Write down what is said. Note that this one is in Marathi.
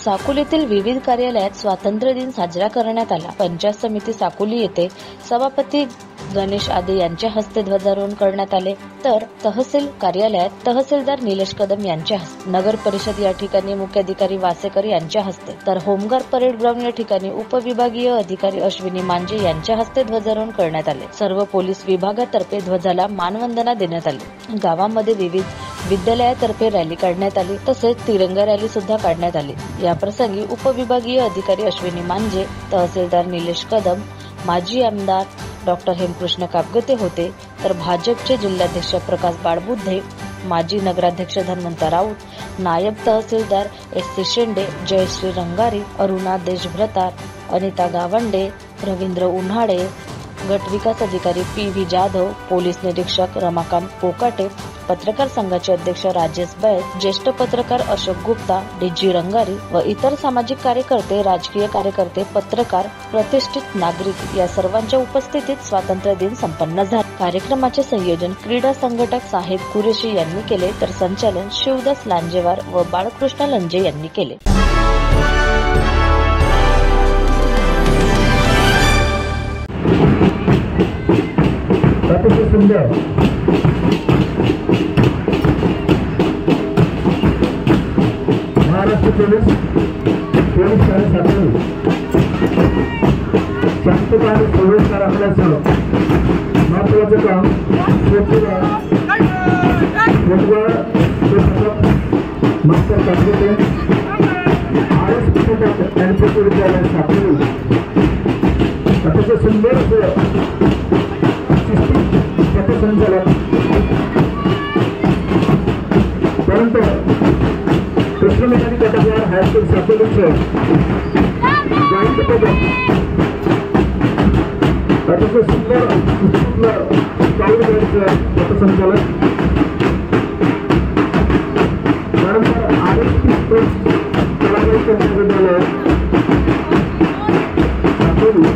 साकोलीतील विविध कार्यालयात स्वातंत्र्य दिन साजरा करण्यात आला। पंचायत समिती साकोली येथे सभापती गणेश आदे यांच्या हस्ते ध्वजारोहण करण्यात आले, तर तहसील कार्यालयात तहसीलदार निलेश कदम यांच्या हस्ते, नगर परिषद या ठिकाणी मुख्याधिकारी वासेकर यांच्या हस्ते, तर होमगार्ड परेड ग्राउंड या ठिकाणी उपविभागीय अधिकारी अश्विनी मांजे यांच्या हस्ते ध्वजारोहण करण्यात आले। सर्व पोलीस विभागातर्फे ध्वजाला मानवंदना देण्यात आली। गावामध्ये विविध विद्यालयातर्फे रॅली काढण्यात आली, तसेच तिरंगा रॅली सुद्धा काढण्यात आली। या प्रसंगी उपविभागीय अधिकारी अश्विनी मांजे, तहसीलदार निलेश कदम, माजी आमदार डॉक्टर हेमकृष्ण कापगते होते, तर भाजपचे जिल्हाध्यक्ष प्रकाश बाळबुद्धे, माजी नगराध्यक्ष धन्वंत राऊत, नायब तहसीलदार एस.सी. शेंडे, जयश्री रंगारी, अरुणा देशभ्रतार, अनिता गावंडे, रवींद्र उन्हाळे, गट विकास अधिकारी पी.व्ही. जाधव, पोलीस निरीक्षक रमाकांत कोकाटे, पत्रकार संघाचे अध्यक्ष राजेश बैस, ज्येष्ठ पत्रकार अशोक गुप्ता, डी.जी. रंगारी व इतर सामाजिक कार्यकर्ते, राजकीय कार्यकर्ते, पत्रकार, प्रतिष्ठित नागरिक या सर्वांच्या उपस्थितीत स्वातंत्र्य दिन संपन्न झाला। कार्यक्रमाचे संयोजन क्रीडा संघटक साहेब कुरेशी यांनी केले, तर संचालन शिवदास लांजेवार व बाळकृष्ण लंजे यांनी केले। महाराष्ट्र पोलीस साकोली शांतता आणि सुव्यवस्था राखण्याचं महत्वाचं काम मास्टर कापगते एनपीटी विद्यालय साकोली अतिशय सुंदर पथसंचालन परंतु कृष्ण मेघानी कटाकार हायस्कूल साकोलीचे जॉईंट पदक अतिशय सुंदर पथसंचालन त्यानंतर कलाकारी केंद्र विद्यालय साकोली